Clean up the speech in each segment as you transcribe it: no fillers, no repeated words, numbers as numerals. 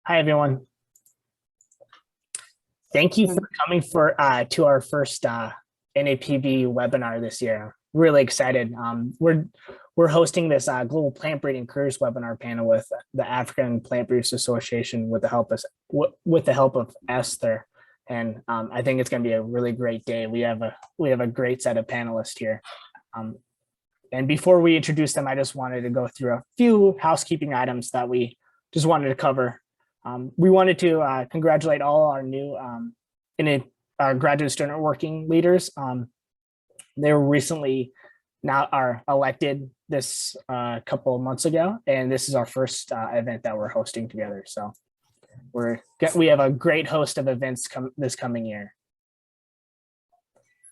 Hi, everyone. Thank you for coming to our first NAPB webinar this year. Really excited. We're hosting this global plant breeding careers webinar panel with the African Plant Breeders Association with the help of Esther, and I think it's going to be a really great day. We have a great set of panelists here. And before we introduce them, I just wanted to go through a few housekeeping items that we just wanted to cover. We wanted to congratulate all our new our graduate student working leaders. They were recently are elected this couple of months ago, and this is our first event that we're hosting together. So we have a great host of events this coming year.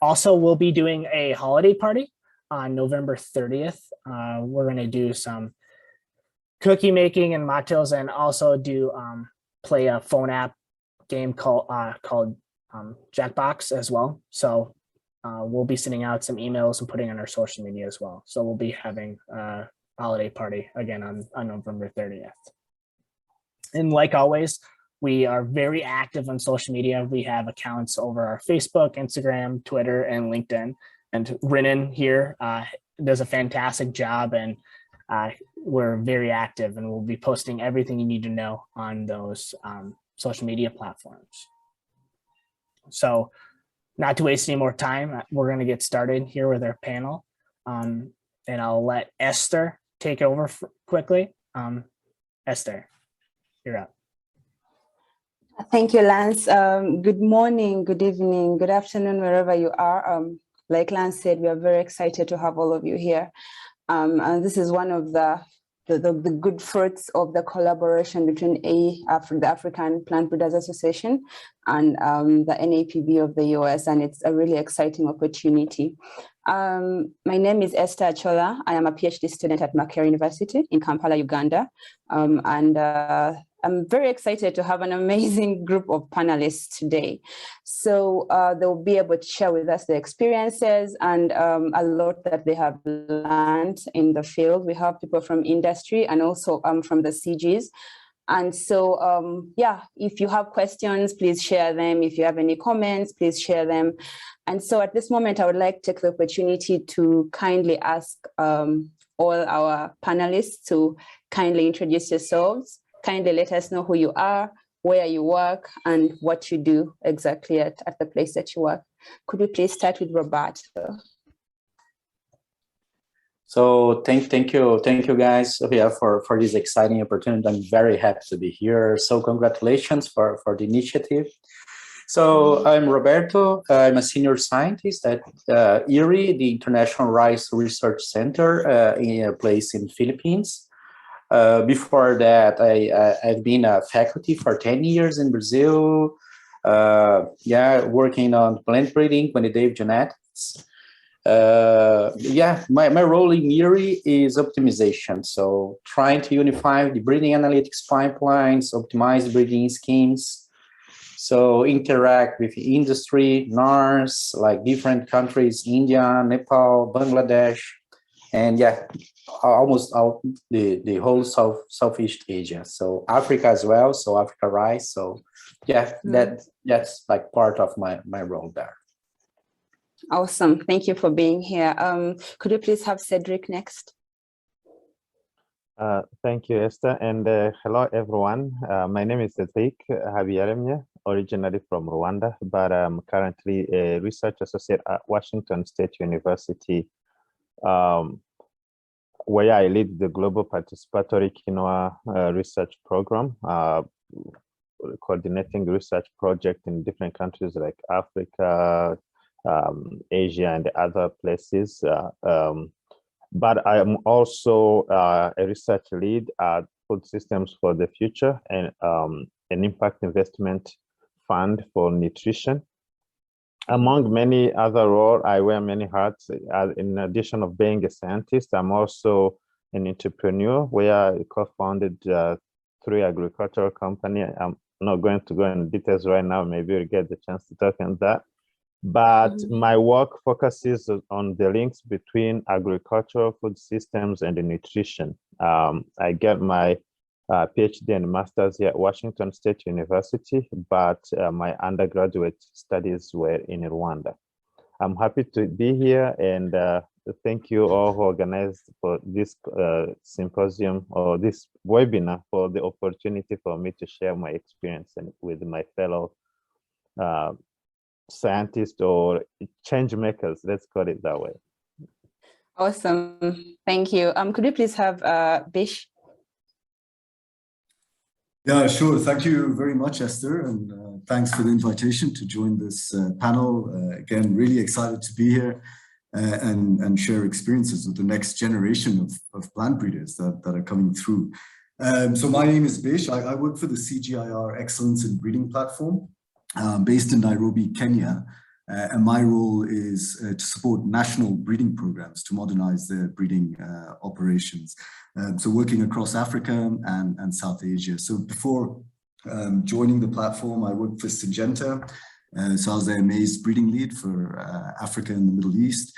Also, we'll be doing a holiday party on November 30th. We're going to do some cookie making and mocktails, and also do play a phone app game called Jackbox as well. So we'll be sending out some emails and putting on our social media as well. So we'll be having a holiday party again on November 30th. And like always, we are very active on social media. We have accounts over our Facebook, Instagram, Twitter, and LinkedIn. And Renan here does a fantastic job, and we're very active, and we'll be posting everything you need to know on those social media platforms. So not to waste any more time, we're going to get started here with our panel. And I'll let Esther take over quickly. Esther, you're up. Thank you, Lance. Good morning, good evening, good afternoon, wherever you are. Like Lance said, we are very excited to have all of you here. And this is one of the good fruits of the collaboration between the African Plant Breeders Association and the NAPB of the US, and it's a really exciting opportunity. My name is Esther Achola. I am a PhD student at Makerere University in Kampala, Uganda, and I'm very excited to have an amazing group of panelists today. So they'll be able to share with us their experiences and a lot that they have learned in the field. We have people from industry and also from the CGs. And so, yeah, if you have questions, please share them. If you have any comments, please share them. And so at this moment, I would like to take the opportunity to kindly ask all our panelists to kindly introduce yourselves. Kindly let us know who you are, where you work, and what you do exactly at the place that you work. Could we please start with Roberto? So thank you guys for this exciting opportunity. I'm very happy to be here. So congratulations for the initiative. So I'm Roberto. I'm a senior scientist at IRI, the International Rice Research Center, in a place in Philippines. Before that, I've been a faculty for 10 years in Brazil, working on plant breeding, quantitative genetics. My role in IRI is optimization, so trying to unify the breeding analytics pipelines, optimize breeding schemes, so interact with industry, NARS, like different countries, India, Nepal, Bangladesh, and almost all the whole Southeast Asia, so Africa as well, so Africa rice. So that's like part of my role there. Awesome, thank you for being here. Could you please have Cedric next? Thank you, Esther, and hello everyone. My name is Cedric Habiyaremye, originally from Rwanda, but I'm currently a research associate at Washington State University, where I lead the global participatory quinoa research program, coordinating research projects in different countries like Africa, Asia, and other places. But I am also a research lead at Food Systems for the Future and an impact investment fund for nutrition. Among many other roles, I wear many hats. In addition of being a scientist, I'm also an entrepreneur where I co-founded 3 agricultural companies. I'm not going to go into details right now. Maybe we'll get the chance to talk on that. But my work focuses on the links between agricultural food systems and nutrition. I get my PhD and master's here at Washington State University, but my undergraduate studies were in Rwanda. I'm happy to be here, and thank you all who organized for this symposium or this webinar for the opportunity for me to share my experience with my fellow scientists or change makers, let's call it that way. Awesome, thank you. Could we please have Bish? Yeah, sure. Thank you very much, Esther, and thanks for the invitation to join this panel. Again, really excited to be here and share experiences with the next generation of plant breeders that are coming through. So my name is Bish. I work for the CGIAR Excellence in Breeding platform based in Nairobi, Kenya. And my role is to support national breeding programs to modernize their breeding operations. So working across Africa and South Asia. So before joining the platform, I worked for Syngenta. So I was their maize breeding lead for Africa and the Middle East,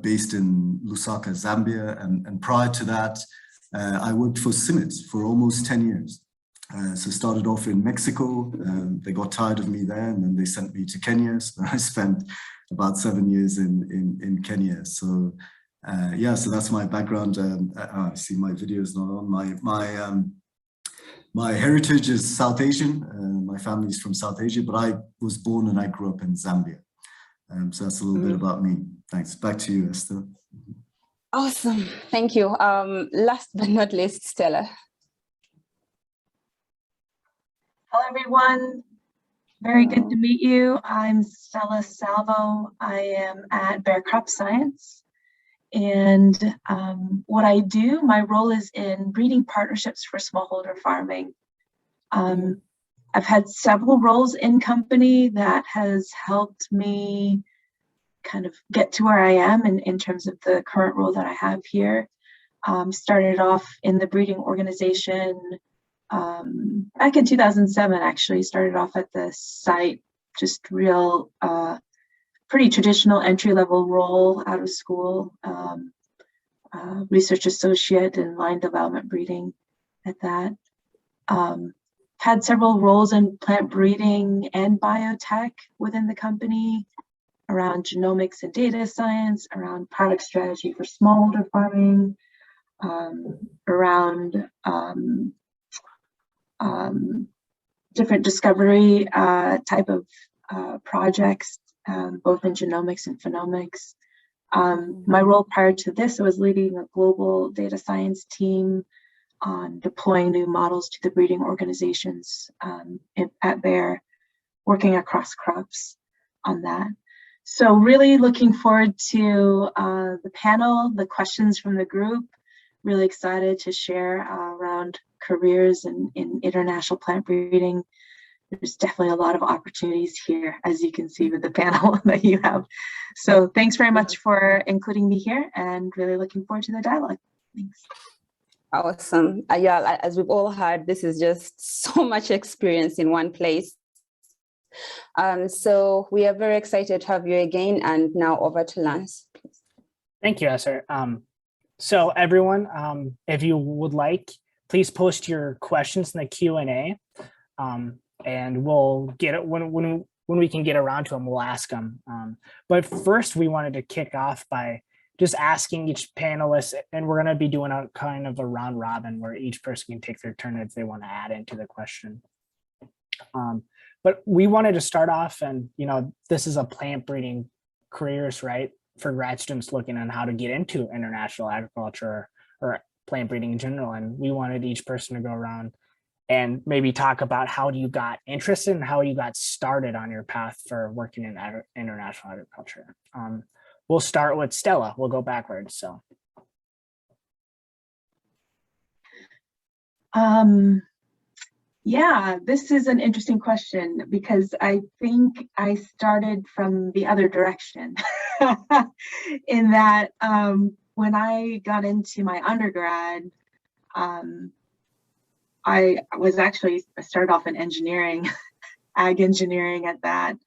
based in Lusaka, Zambia. And prior to that, I worked for Simit for almost 10 years. So started off in Mexico, they got tired of me there, and then they sent me to Kenya. So I spent about 7 years in Kenya. So yeah, so that's my background. I see my video is not on. My heritage is South Asian. My family is from South Asia, but I was born and I grew up in Zambia. So that's a little bit about me. Thanks. Back to you, Esther. Awesome, thank you. Last but not least, Stella. Hello, everyone. Very good to meet you. I'm Stella Salvo. I am at Bear Crop Science. And what I do, my role is in breeding partnerships for smallholder farming. I've had several roles in company that has helped me kind of get to where I am in terms of the current role that I have here. Started off in the breeding organization back in 2007, actually. Started off at the site, just real, pretty traditional entry-level role out of school, research associate in line development breeding at that. Had several roles in plant breeding and biotech within the company, around genomics and data science, around product strategy for smallholder farming, around different discovery type of projects, both in genomics and phenomics. My role prior to this, I was leading a global data science team on deploying new models to the breeding organizations at Bayer, working across crops on that. So really looking forward to the panel, the questions from the group. Really excited to share around careers in international plant breeding. There's definitely a lot of opportunities here, as you can see with the panel that you have. So thanks very much for including me here, and really looking forward to the dialogue. Thanks. Awesome. Yeah, as we've all heard, this is just so much experience in one place. So we are very excited to have you again. And now over to Lance, please. Thank you, Esther. So everyone, if you would like, please post your questions in the Q&A, and we'll get it when we can get around to them, we'll ask them. But first, we wanted to kick off by just asking each panelist, and we're going to be doing a kind of a round robin where each person can take their turn if they want to add into the question. But we wanted to start off, and this is a plant breeding careers, right? For grad students looking on how to get into international agriculture or plant breeding in general. And we wanted each person to go around and maybe talk about how you got interested and how you got started on your path for working in international agriculture. We'll start with Stella. We'll go backwards. So. Yeah, this is an interesting question because I think I started from the other direction in that when I got into my undergrad, I started off in engineering, ag engineering at that.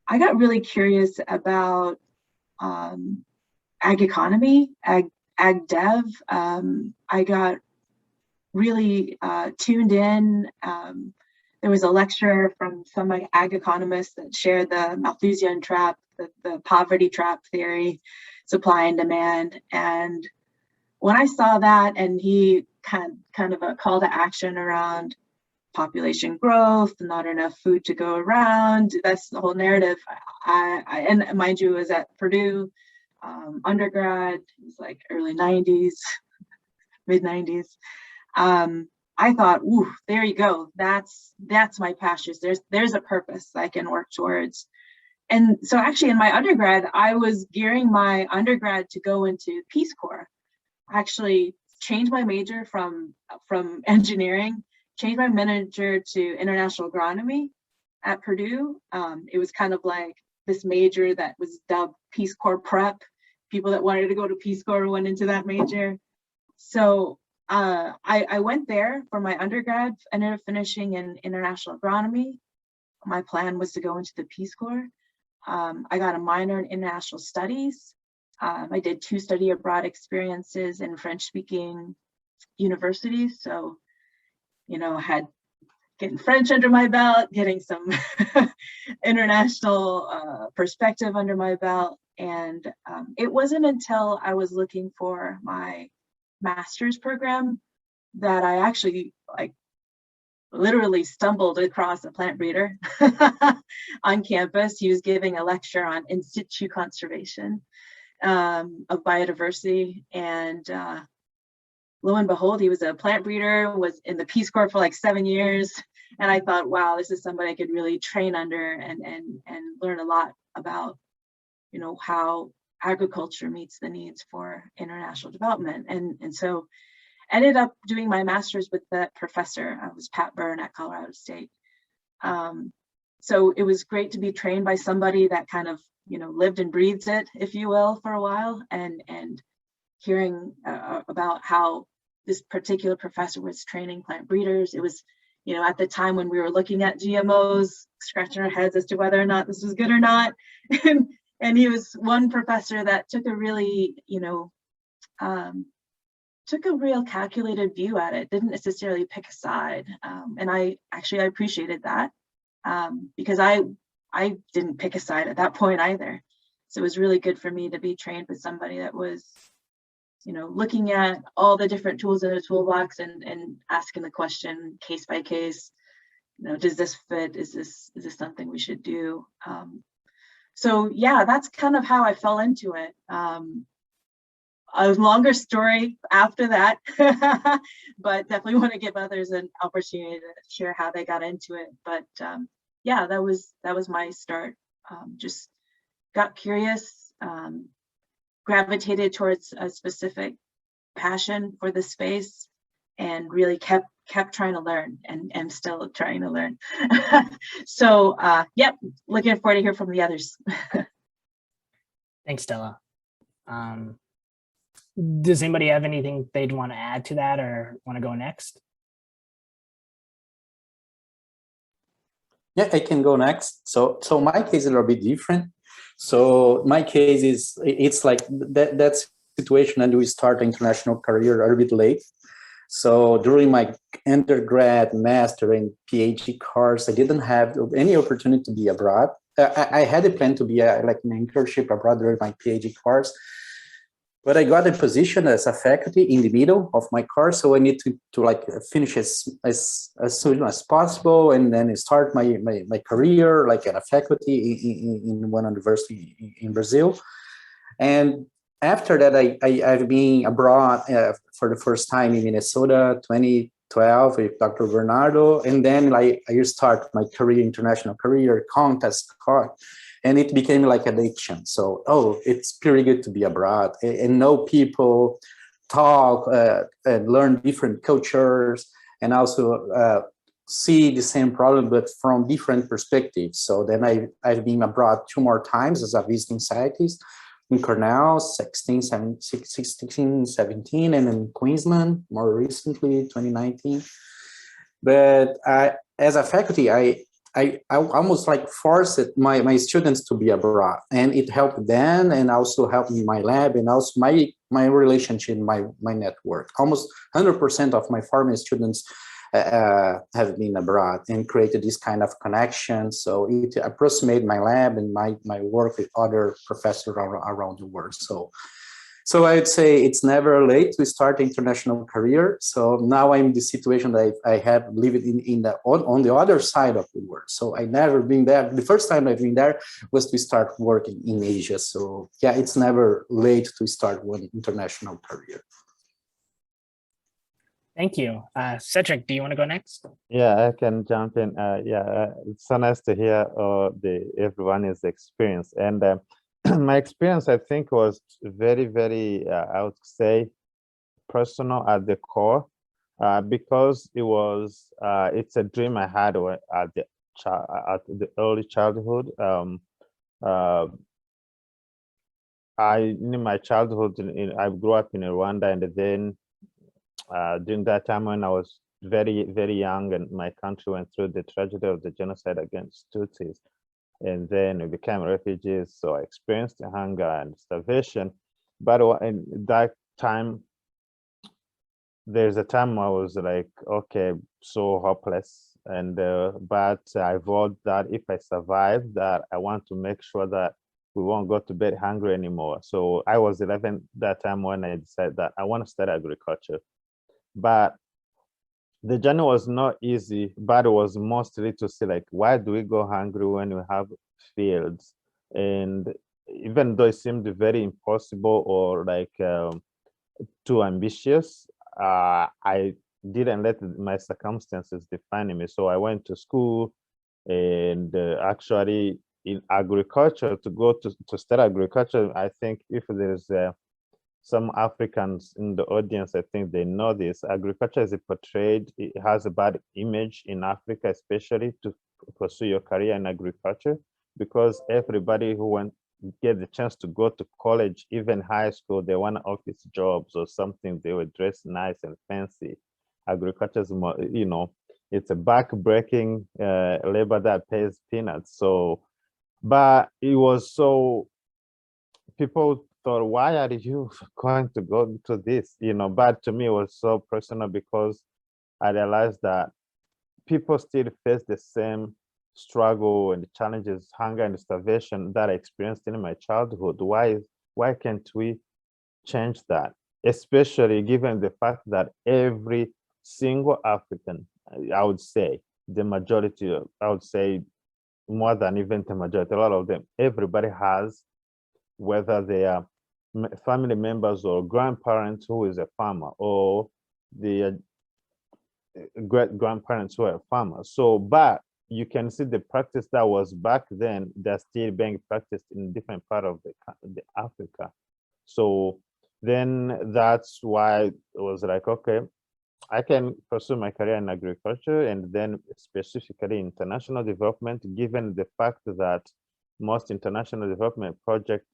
I got really curious about ag economy, ag dev. I got really tuned in. There was a lecture from some ag economists that shared the Malthusian trap, the poverty trap theory, supply and demand. And when I saw that, and he kind of a call to action around population growth, not enough food to go around, that's the whole narrative. And mind you, was at Purdue undergrad. It was like early 90s, mid 90s. I thought, ooh, there you go. That's my passion. There's a purpose I can work towards. And so actually in my undergrad, I was gearing my undergrad to go into Peace Corps. I actually changed my major from engineering, changed my major to international agronomy at Purdue. It was kind of like this major that was dubbed Peace Corps prep. People that wanted to go to Peace Corps went into that major. So I went there for my undergrad, ended up finishing in international agronomy. My plan was to go into the Peace Corps. I got a minor in international studies. I did 2 study abroad experiences in French-speaking universities. So, you know, I had getting French under my belt, getting some international perspective under my belt. And it wasn't until I was looking for my master's program that I actually literally stumbled across a plant breeder on campus. He was giving a lecture on in situ conservation of biodiversity, and lo and behold, he was a plant breeder, was in the Peace Corps for like 7 years, and I thought, wow, this is somebody I could really train under and learn a lot about, you know, how agriculture meets the needs for international development. And so ended up doing my master's with that professor. I was Pat Byrne at Colorado State. So it was great to be trained by somebody that kind of, you know, lived and breathes it, if you will, for a while, and hearing about how this particular professor was training plant breeders. It was, you know, at the time when we were looking at GMOs, scratching our heads as to whether or not this was good or not. And he was one professor that took a really, you know, took a real calculated view at it, didn't necessarily pick a side. And I appreciated that because I didn't pick a side at that point either. So it was really good for me to be trained with somebody that was, you know, looking at all the different tools in the toolbox and asking the question case by case, you know, does this fit? Is this something we should do? So yeah, that's kind of how I fell into it. A longer story after that, but definitely want to give others an opportunity to share how they got into it. But yeah, that was my start. Just got curious, gravitated towards a specific passion for the space, and really kept trying to learn, and still trying to learn. So yep, looking forward to hear from the others. Thanks, Stella. Does anybody have anything they'd want to add to that or want to go next? Yeah, I can go next. So my case is a little bit different. So my case is, it's like that situation, and we start an international career a little bit late. So during my undergrad, master, and PhD course, I didn't have any opportunity to be abroad. I had a plan to be like an internship abroad during my PhD course, but I got a position as a faculty in the middle of my course, so I need to like finish as soon as possible, and then start my career like at a faculty in one university in Brazil. And after that, I've been abroad for the first time in Minnesota, 2012 with Dr. Bernardo, and then I start my career, international career, contest, and it became like addiction. So, oh, it's pretty good to be abroad and know people, talk, and learn different cultures, and also see the same problem, but from different perspectives. So then I've been abroad 2 more times as a visiting scientist in Cornell, 16, 17, and in Queensland, more recently, 2019. But as a faculty, I almost like forced my students to be abroad, and it helped them and also helped me my lab and also my relationship, my network. Almost 100% of my former students have been abroad and created this kind of connection. So it approximated my lab and my work with other professors around the world. So I would say it's never late to start an international career. So now I'm in the situation that I have lived on the other side of the world. So I never been there. The first time I've been there was to start working in Asia. So yeah, it's never late to start one international career. Thank you. Cedric, do you want to go next? Yeah, I can jump in. It's so nice to hear everyone's experience. And my experience, I think, was very, very, I would say, personal at the core, because it's a dream I had at the early childhood. In my childhood, I grew up in Rwanda, and then during that time when I was very, very young, and my country went through the tragedy of the genocide against Tutsis. And then we became refugees, so I experienced hunger and starvation. But in that time, there's a time I was like, okay, so hopeless. And but I vowed that if I survive, that I want to make sure that we won't go to bed hungry anymore. So I was 11 that time when I decided that I want to study agriculture. But the journey was not easy, but it was mostly to see, like, why do we go hungry when we have fields? And even though it seemed very impossible or like too ambitious, I didn't let my circumstances define me. So I went to school, and actually in agriculture, to go to study agriculture, I think if there's some Africans in the audience, I think they know this. Agriculture is portrayed, it has a bad image in Africa, especially to pursue your career in agriculture, because everybody who get the chance to go to college, even high school, they want office jobs or something, they would dress nice and fancy. Agriculture is more, it's a back-breaking labor that pays peanuts. So, but it was so, people thought, why are you going to go to this? But to me, it was so personal, because I realized that people still face the same struggle and challenges, hunger and starvation that I experienced in my childhood. Why can't we change that? Especially given the fact that every single African, I would say the majority, I would say more than even the majority, a lot of them, everybody has, whether they are family members or grandparents who is a farmer, or the great grandparents who are farmers. So, but you can see the practice that was back then, they're still being practiced in different part of the Africa. So then that's why it was like, okay, I can pursue my career in agriculture, and then specifically international development, given the fact that most international development projects,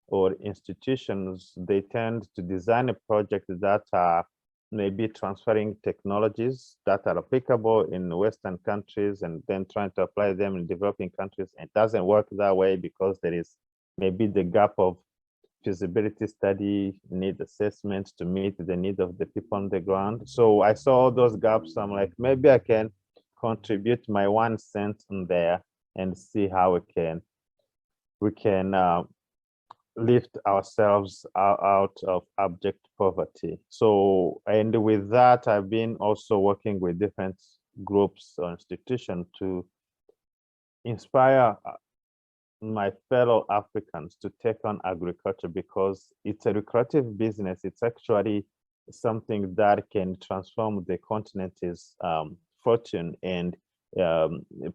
or institutions, they tend to design a project that are maybe transferring technologies that are applicable in Western countries and then trying to apply them in developing countries. It doesn't work that way, because there is maybe the gap of feasibility study, need assessment to meet the need of the people on the ground. So I saw those gaps. I'm like, maybe I can contribute my 1 cent in there and see how we can lift ourselves out of abject poverty. So, and with that, I've been also working with different groups or institutions to inspire my fellow Africans to take on agriculture, because it's a lucrative business. It's actually something that can transform the continent's fortune and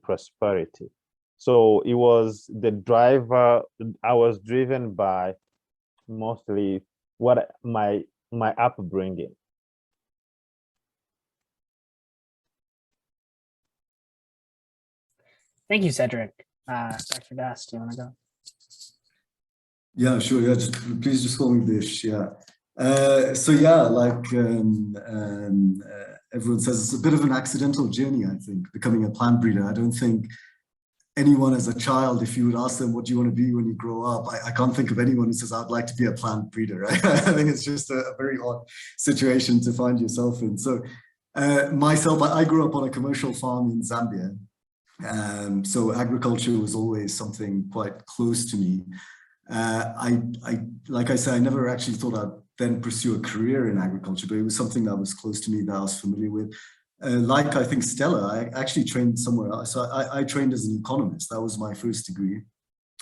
prosperity. So it was the driver. I was driven by mostly what my upbringing. Thank you, Cedric. Dr. Das, do you want to go? Yeah, sure. Yeah, please just call me Bish. Yeah. So yeah, like everyone says, it's a bit of an accidental journey, I think, becoming a plant breeder. I don't think anyone as a child, if you would ask them, what do you want to be when you grow up? I can't think of anyone who says, I'd like to be a plant breeder, right? I think it's just a very odd situation to find yourself in. So myself, I grew up on a commercial farm in Zambia. So agriculture was always something quite close to me. Like I said, I never actually thought I'd then pursue a career in agriculture, but it was something that was close to me, that I was familiar with. Like I think Stella, I actually trained somewhere else. So I trained as an economist. That was my first degree.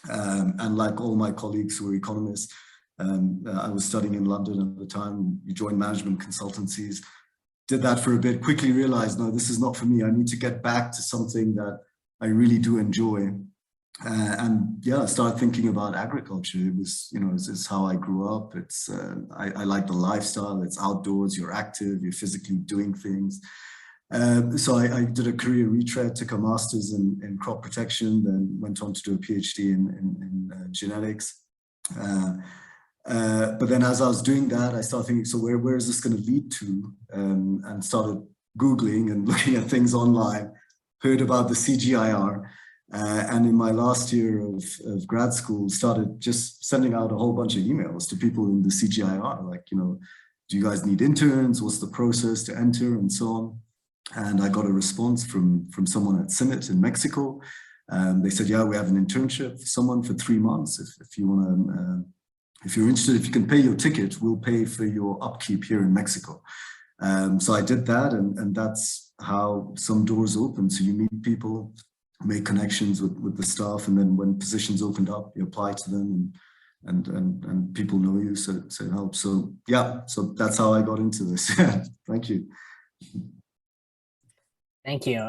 And like all my colleagues who were economists, I was studying in London at the time. You joined management consultancies, did that for a bit, quickly realized, no, this is not for me. I need to get back to something that I really do enjoy. And yeah, I started thinking about agriculture. It was, you know, it's how I grew up. It's, I like the lifestyle. It's outdoors, you're active, you're physically doing things. So I did a career retread, took a master's in crop protection, then went on to do a PhD in genetics. But then as I was doing that, I started thinking, so where is this going to lead to? And started Googling and looking at things online, heard about the CGIR. And in my last year of grad school, started just sending out a whole bunch of emails to people in the CGIR, like, you know, do you guys need interns? What's the process to enter and so on? And I got a response from someone at Summit in Mexico. They said, yeah, we have an internship for someone for 3 months. If you want to, if you're interested, if you can pay your ticket, we'll pay for your upkeep here in Mexico. So I did that, and that's how some doors open. So you meet people, make connections with the staff, and then when positions opened up, you apply to them, and people know you, so it helps. So yeah, so that's how I got into this. Thank you. Thank you.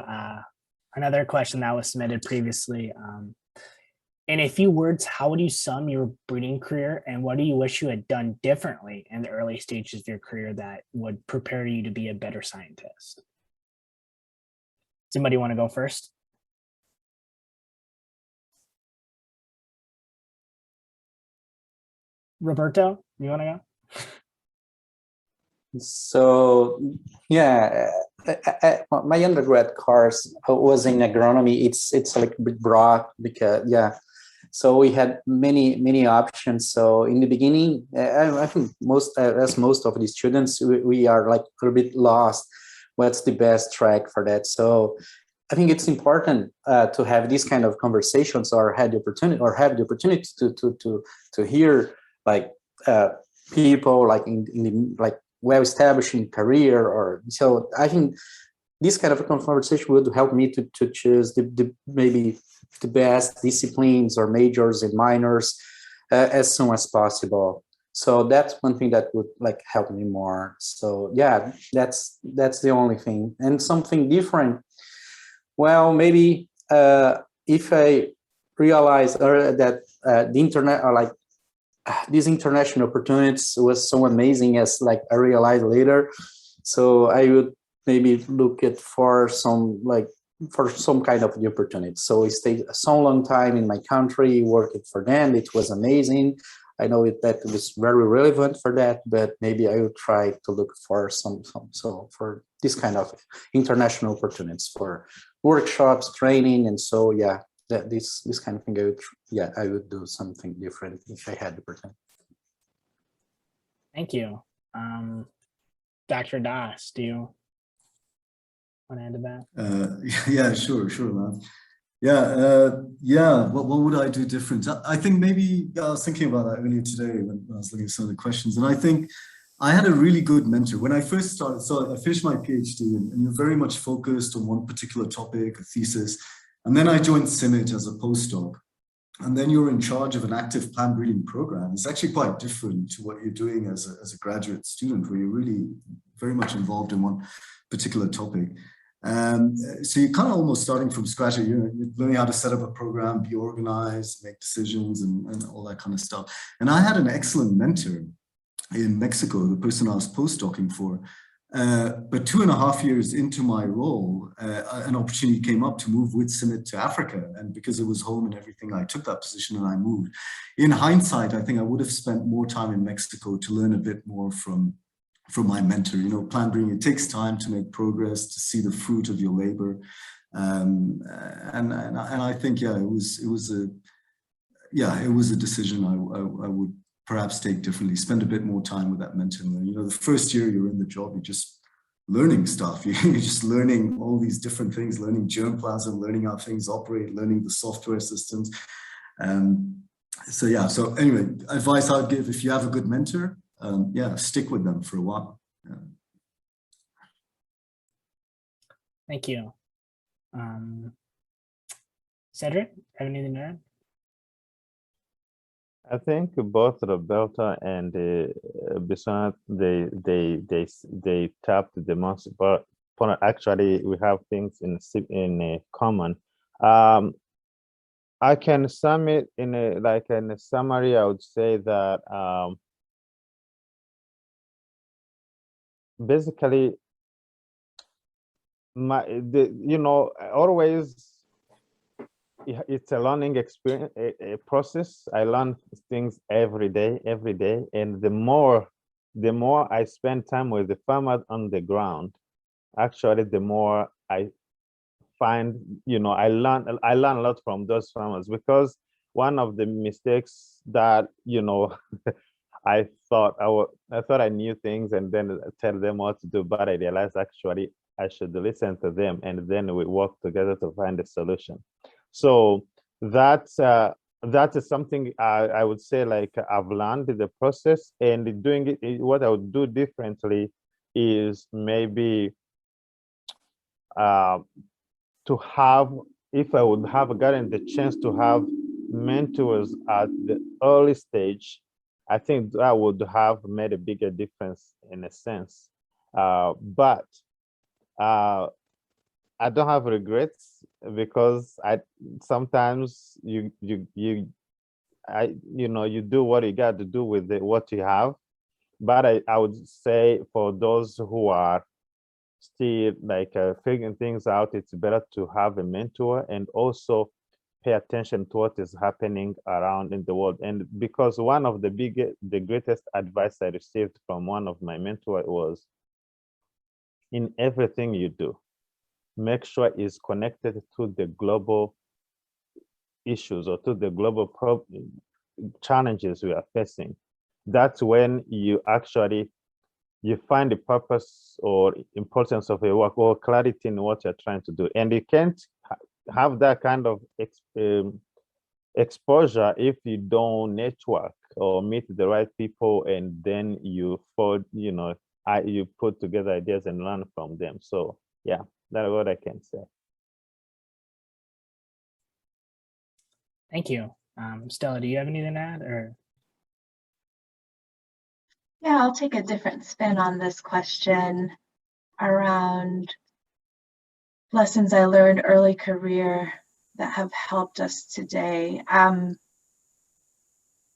Another question that was submitted previously. In a few words, how would you sum your breeding career, and what do you wish you had done differently in the early stages of your career that would prepare you to be a better scientist? Somebody want to go first? Roberto, you want to go? So yeah, my undergrad course was in agronomy. It's like a bit broad because yeah, so we had many options. So in the beginning, I think most of the students, we are like a little bit lost. What's the best track for that? So I think it's important to have these kind of conversations, or have the opportunity to hear like people like in the like well-established career, or so. I think this kind of conversation would help me to choose the maybe the best disciplines or majors and minors as soon as possible. So that's one thing that would like help me more. So yeah, that's the only thing. And something different, well, maybe if I realize that the internet, or like these international opportunities was so amazing, as like I realized later. So I would maybe look at for some kind of the opportunity. So I stayed so long time in my country working for them. It was amazing. I know that was very relevant for that, but maybe I would try to look for some for this kind of international opportunities for workshops, training, and so yeah. That this kind of thing, I would do something different if I had the opportunity. Thank you. Dr. Das, do you want to add to that? Yeah, sure, man. Yeah. What would I do different? I think maybe I was thinking about that earlier today when I was looking at some of the questions, and I think I had a really good mentor when I first started. So I finished my PhD, and you're very much focused on one particular topic, a thesis. And then I joined CIMIT as a postdoc, and then you're in charge of an active plant breeding program. It's actually quite different to what you're doing as a graduate student, where you're really very much involved in one particular topic. So you're kind of almost starting from scratch. You're learning how to set up a program, be organized, make decisions, and all that kind of stuff. And I had an excellent mentor in Mexico, the person I was postdocing for. But 2.5 years into my role, an opportunity came up to move with Simit to Africa. And because it was home and everything, I took that position and I moved. In hindsight, I think I would have spent more time in Mexico to learn a bit more from my mentor. You know, plan bringing, it takes time to make progress, to see the fruit of your labor. And I think, yeah, it was a decision I would perhaps take differently, spend a bit more time with that mentor. You know, the first year you're in the job, you're just learning stuff. You're just learning all these different things, learning germplasm, learning how things operate, learning the software systems. So yeah, so anyway, advice I'd give, if you have a good mentor, yeah, stick with them for a while. Yeah. Thank you. Cedric, have anything to add? I think both Roberto and Biswanath, they tapped the most, but actually we have things in common. I can sum it in a summary. I would say that basically, always it's a learning experience, a process. I learn things every day, and the more I spend time with the farmers on the ground, actually, the more I find, I learn a lot from those farmers, because one of the mistakes that I thought I knew things and then tell them what to do, but I realized actually I should listen to them, and then we work together to find a solution. So that is something I would say, like, I've learned in the process, and doing it. What I would do differently is maybe to have, if I would have gotten the chance to have mentors at the early stage, I think that would have made a bigger difference in a sense. But I don't have regrets, because sometimes you do what you got to do with what you have. But I would say, for those who are still figuring things out, it's better to have a mentor, and also pay attention to what is happening around in the world. And because one of the greatest advice I received from one of my mentors was, in everything you do, make sure it's connected to the global issues or to the global challenges we are facing. That's when you find the purpose or importance of your work, or clarity in what you're trying to do. And you can't have that kind of exposure if you don't network or meet the right people, and then you put together ideas and learn from them. So yeah, that's what I can say. Thank you. Stella, do you have anything to add, or? Yeah, I'll take a different spin on this question around lessons I learned early career that have helped us today.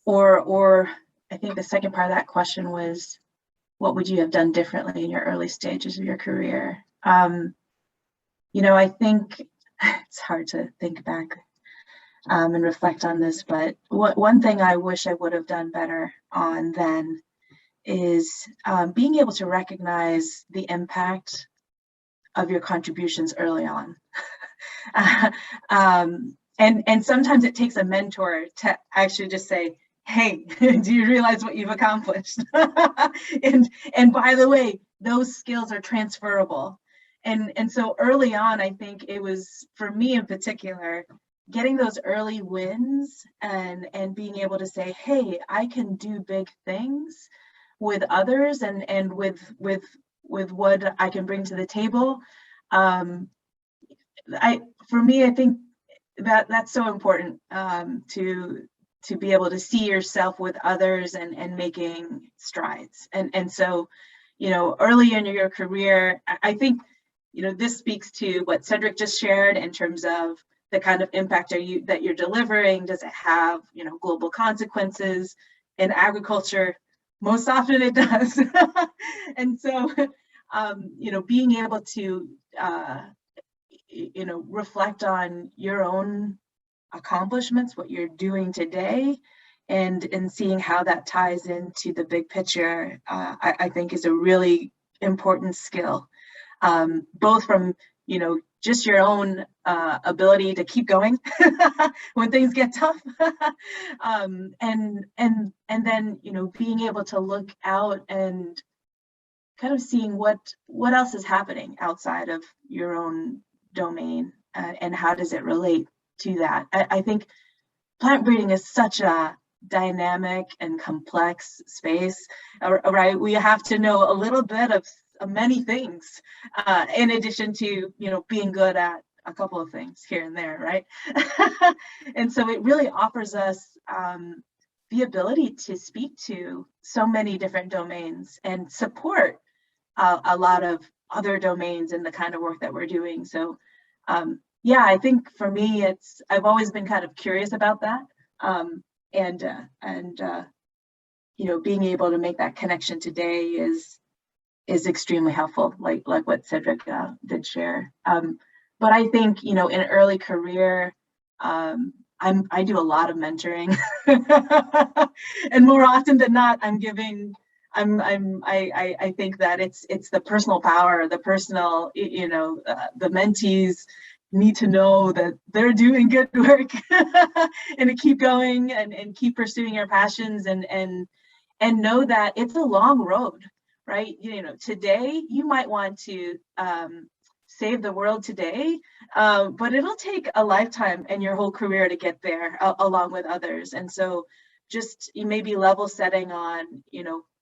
Or I think the second part of that question was, what would you have done differently in your early stages of your career? I think it's hard to think back and reflect on this, but one thing I wish I would have done better on then is being able to recognize the impact of your contributions early on. And sometimes it takes a mentor to actually just say, hey, do you realize what you've accomplished? and by the way, those skills are transferable. And so early on, I think it was, for me in particular, getting those early wins and being able to say, hey, I can do big things with others and with what I can bring to the table. For me, I think that's so important, to be able to see yourself with others and making strides. And so, early in your career, I think, this speaks to what Cedric just shared in terms of the kind of impact that you're delivering. Does it have, global consequences? In agriculture, most often it does. And so being able to, reflect on your own accomplishments, what you're doing today, and seeing how that ties into the big picture, I think is a really important skill, both from, just your own ability to keep going when things get tough, and then being able to look out and kind of seeing what else is happening outside of your own domain, and how does it relate to that. I think plant breeding is such a dynamic and complex space, right? We have to know a little bit of many things, in addition to being good at a couple of things here and there, right? And so it really offers us the ability to speak to so many different domains and support a lot of other domains in the kind of work that we're doing. So yeah, I think for me, I've always been kind of curious about that, and being able to make that connection today is extremely helpful, like what Cedric did share. But I think in early career, I do a lot of mentoring, and more often than not, I think that it's the personal power, the personal, the mentees need to know that they're doing good work and to keep going and keep pursuing your passions, and know that it's a long road, right? Today you might want to save the world today, but it'll take a lifetime and your whole career to get there, along with others. And so just you may be level setting on,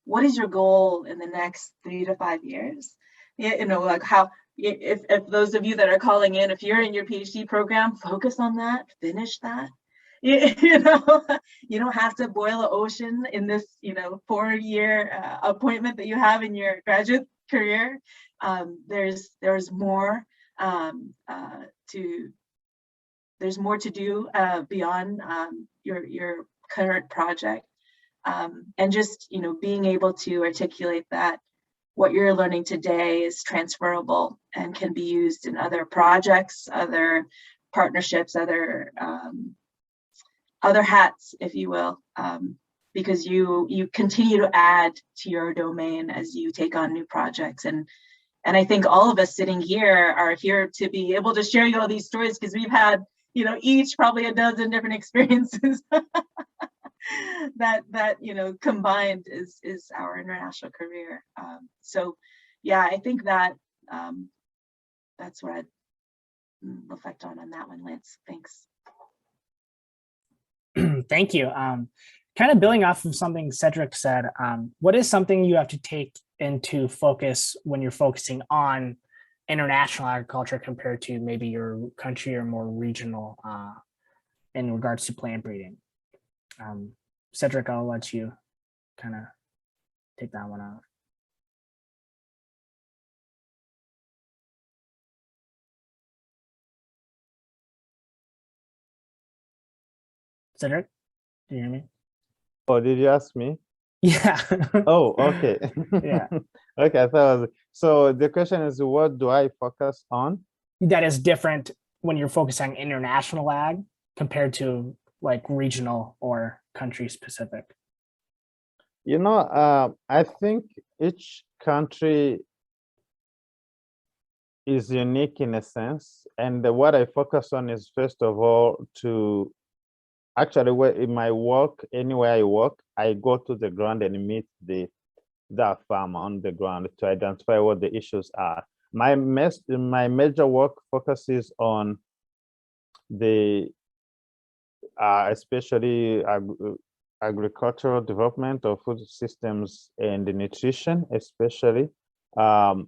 what is your goal in the next 3 to 5 years? Like how, if those of you that are calling in, if you're in your PhD program, focus on that, finish that. You don't have to boil the ocean in this 4-year appointment that you have in your graduate career. There's more to do beyond your current project, and just being able to articulate that what you're learning today is transferable and can be used in other projects, other partnerships, other hats, if you will, because you continue to add to your domain as you take on new projects. And I think all of us sitting here are here to be able to share you all these stories, because we've had each probably a dozen different experiences that combined is our international career. So yeah, I think that that's what I'd reflect on that one, Lance. Thanks. Thank you. Kind of building off of something Cedric said, what is something you have to take into focus when you're focusing on international agriculture compared to maybe your country or more regional in regards to plant breeding? Cedric, I'll let you kind of take that one out. Cedric, do you hear me? Oh, did you ask me? Yeah. Oh, okay. Yeah. Okay, I thought it was, so the question is, what do I focus on? That is different when you're focusing on international ag compared to like regional or country specific. I think each country is unique in a sense, and what I focus on is, first of all, to actually, in my work, anywhere I work, I go to the ground and meet that farmer on the ground to identify what the issues are. My major work focuses on the especially agricultural development of food systems and nutrition, especially. But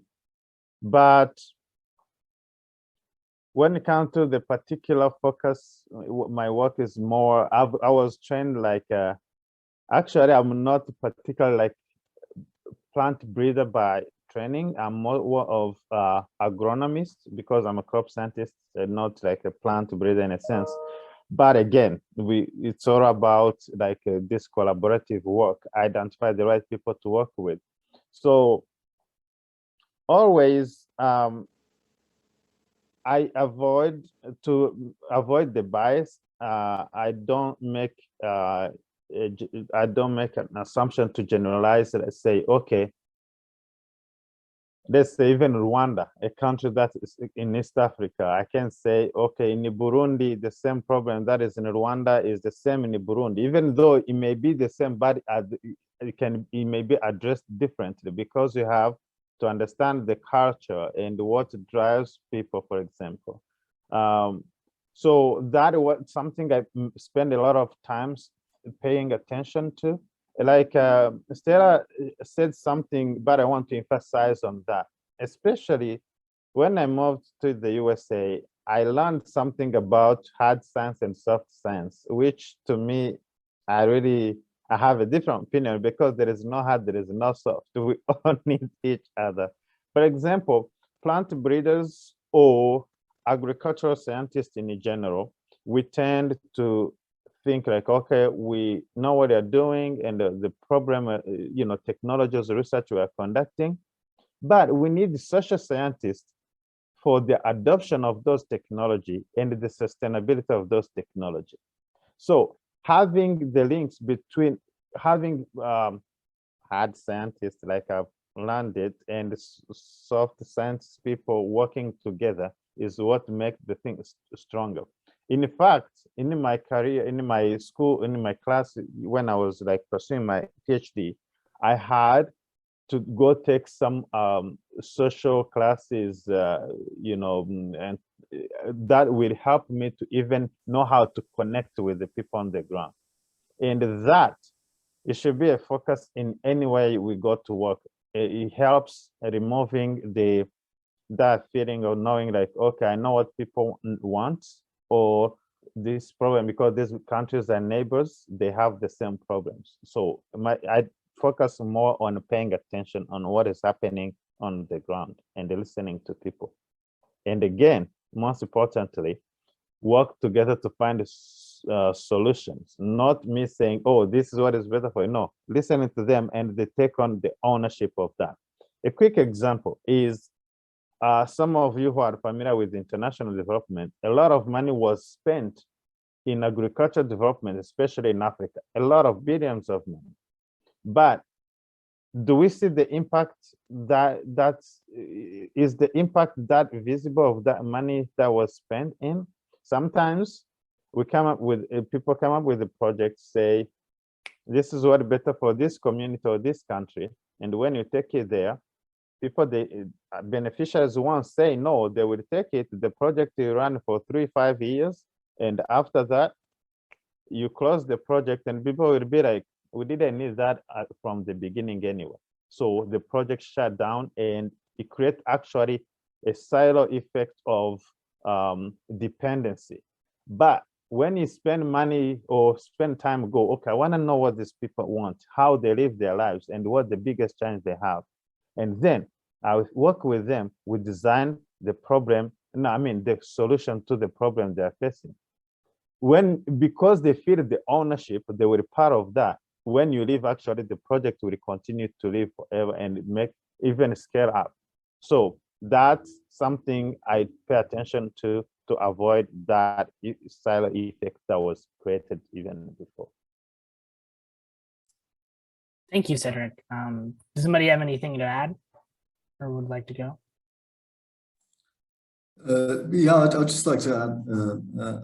when it comes to the particular focus, my work is more, I was trained like, actually, I'm not particularly like plant breeder by training. I'm more of agronomist, because I'm a crop scientist and not like a plant breeder in a sense. But again, it's all about like this collaborative work, identify the right people to work with. So always I avoid the bias. I don't make an assumption to generalize. Let's say, okay, let's say even Rwanda, a country that is in East Africa, I can say, okay, in Burundi, the same problem that is in Rwanda is the same in Burundi, even though it may be the same, but it may be addressed differently, because you have to understand the culture and what drives people, for example. So that was something I spend a lot of times paying attention to. Like Stella said something, but I want to emphasize on that. Especially when I moved to the USA, I learned something about hard science and soft science, which to me, I have a different opinion, because there is no hard, there is no soft. We all need each other. For example, plant breeders or agricultural scientists in general, we tend to think like, okay, we know what they're doing and the problem, technologies research we are conducting, but we need social scientists for the adoption of those technology and the sustainability of those technology. So having the links between having hard scientists, like I've learned it, and soft science people working together is what makes the thing stronger. In fact, in my career, in my school, in my class, when I was like pursuing my PhD, I had to go take some social classes, and that will help me to even know how to connect with the people on the ground. And that, it should be a focus in any way we go to work. It helps removing that feeling of knowing like, okay, I know what people want, or this problem, because these countries are neighbors, they have the same problems. So I focus more on paying attention on what is happening on the ground and listening to people. And again, most importantly, work together to find solutions, not me saying, oh, this is what is better for you. No, listening to them, and they take on the ownership of that. A quick example is, some of you who are familiar with international development, a lot of money was spent in agriculture development, especially in Africa, a lot of billions of money. But do we see the impact is the impact that visible of that money that was spent in? Sometimes we come up with, people come up with a project, say, this is what better for this community or this country. And when you take it there, people, the beneficiaries won't say no, they will take it. The project will run for 3-5 years. And after that, you close the project and people will be like, we didn't need that from the beginning anyway. So the project shut down, and it creates actually a silo effect of dependency. But when you spend money or spend time, go, okay, I want to know what these people want, how they live their lives, and what the biggest challenge they have. And then I work with them, we design the problem, the solution to the problem they're facing. Because they feel the ownership, they were part of that. When you leave, actually, the project will continue to live forever and make even scale up. So that's something I pay attention to avoid that silo effect that was created even before. Thank you, Cedric. Does somebody have anything to add or would like to go? Yeah, I'd just like to add,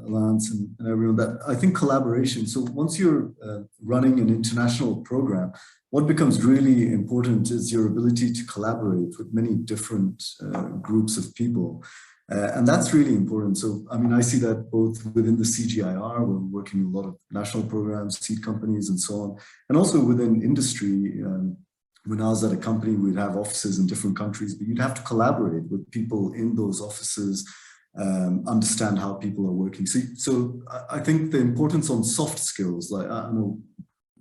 Lance and everyone, that I think collaboration. So once you're running an international program, what becomes really important is your ability to collaborate with many different groups of people. And that's really important. So, I mean, I see that both within the CGIR, we're working with a lot of national programs, seed companies, and so on, and also within industry. When I was at a company, we'd have offices in different countries, but you'd have to collaborate with people in those offices, understand how people are working. So I think the importance on soft skills, like, I don't know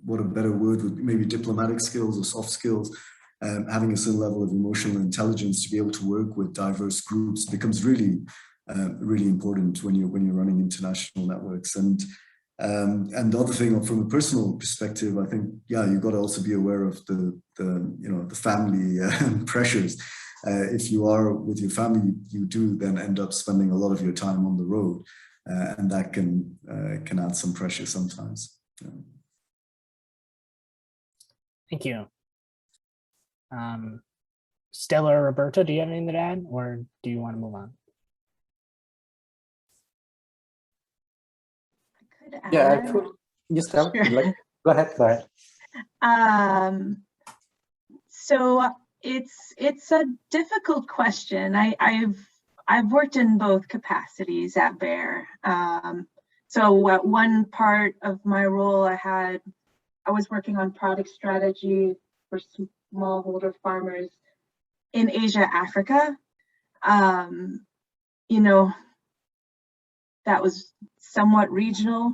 what a better word would be, maybe diplomatic skills or soft skills, having a certain level of emotional intelligence to be able to work with diverse groups becomes really, really important when you're running international networks. And the other thing, from a personal perspective, I think, yeah, you've got to also be aware of the family pressures. if you are with your family, you do then end up spending a lot of your time on the road, and that can add some pressure sometimes. Thank you. Stella or Roberto, do you have anything to add, or do you want to move on? Yeah, I could. You Stella, Sure. go ahead. Go ahead. So it's a difficult question. I've worked in both capacities at Bayer. So at one part of my role, I was working on product strategy for smallholder farmers in Asia, Africa. You know, that was somewhat regional.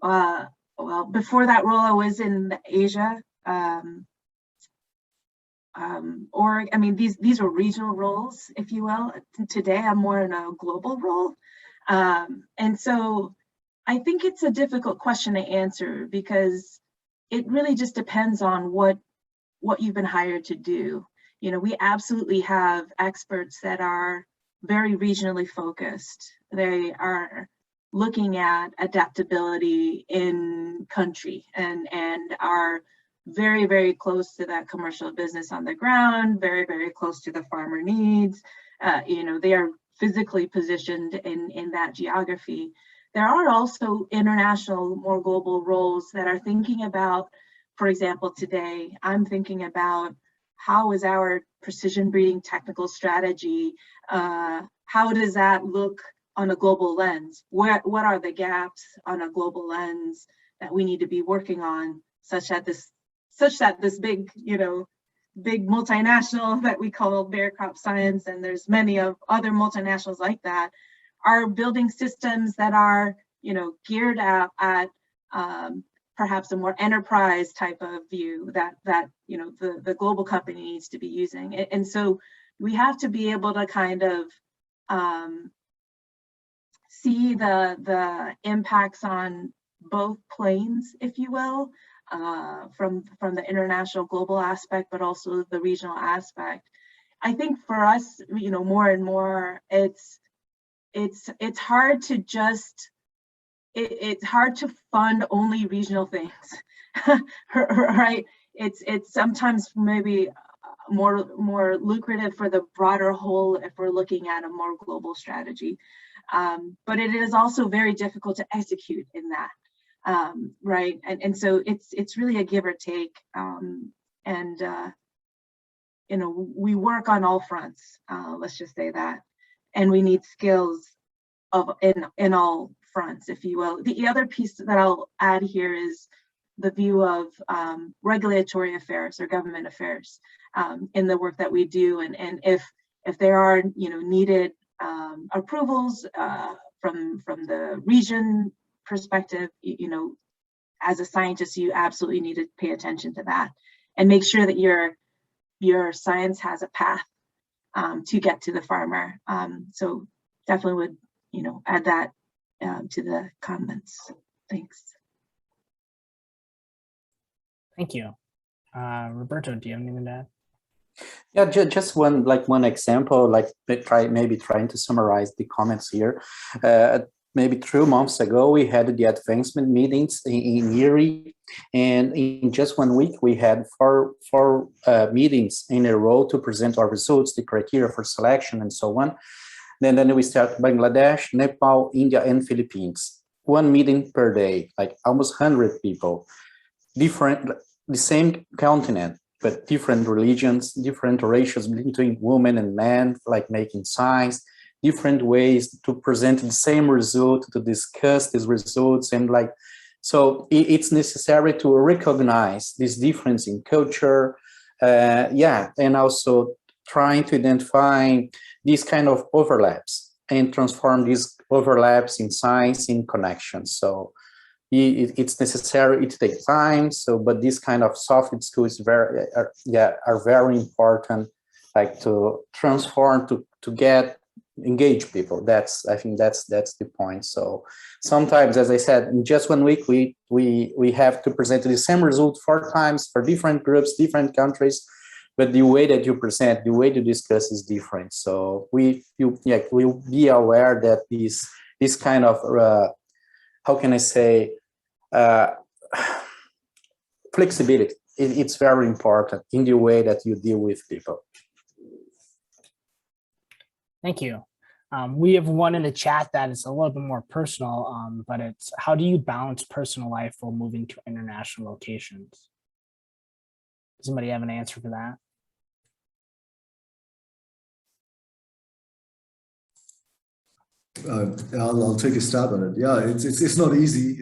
Well, before that role, I was in Asia. Or I mean, these are regional roles, if you will. Today, I'm more in a global role. And so I think it's a difficult question to answer because it really just depends on what you've been hired to do. You know, we absolutely have experts that are very regionally focused. They are looking at adaptability in country and are very, very close to that commercial business on the ground, very, very close to the farmer needs. You know, they are physically positioned in that geography. There are also international, more global roles that are thinking about, for example, today, I'm thinking about how is our precision breeding technical strategy, how does that look on a global lens? What are the gaps on a global lens that we need to be working on, such that this big, big multinational that we call Bayer Crop Science, and there's many of other multinationals like that, are building systems that are, geared at perhaps a more enterprise type of view that the global company needs to be using. And so we have to be able to kind of see the impacts on both planes, if you will, from the international global aspect, but also the regional aspect. I think for us, more and more, it's hard to just, it's hard to fund only regional things, right? It's sometimes maybe more lucrative for the broader whole if we're looking at a more global strategy. But it is also very difficult to execute in that. Right, and so it's really a give or take, and we work on all fronts. Let's just say that, and we need skills in all fronts, if you will. The other piece that I'll add here is the view of regulatory affairs or government affairs in the work that we do, and if there are needed approvals from the region perspective, as a scientist, you absolutely need to pay attention to that and make sure that your science has a path to get to the farmer. So definitely would add that to the comments. Thanks. Thank you. Roberto, do you have anything to add? Yeah, just one example, maybe trying to summarize the comments here. Maybe 2 months ago, we had the advancement meetings in Erie, and in just 1 week, we had four meetings in a row to present our results, the criteria for selection, and so on. Then we start Bangladesh, Nepal, India, and Philippines. 1 meeting per day, like almost 100 people, the same continent, but different religions, different ratios between women and men, like making signs, different ways to present the same result, to discuss these results, and so it's necessary to recognize this difference in culture, and also trying to identify these kind of overlaps and transform these overlaps in science, in connections. So it's necessary, it takes time. So, but this kind of soft skills are very important, to transform, to get engage people. I think that's the point. So sometimes, as I said, in just 1 week, we have to present the same result 4 times for different groups, different countries, but the way that you present, the way to discuss is different. So we'll be aware that this kind of how can I say, flexibility, it's very important in the way that you deal with people. Thank you. We have one in the chat that is a little bit more personal, but it's, how do you balance personal life while moving to international locations? Does somebody have an answer for that? I'll take a stab at it. Yeah, it's not easy.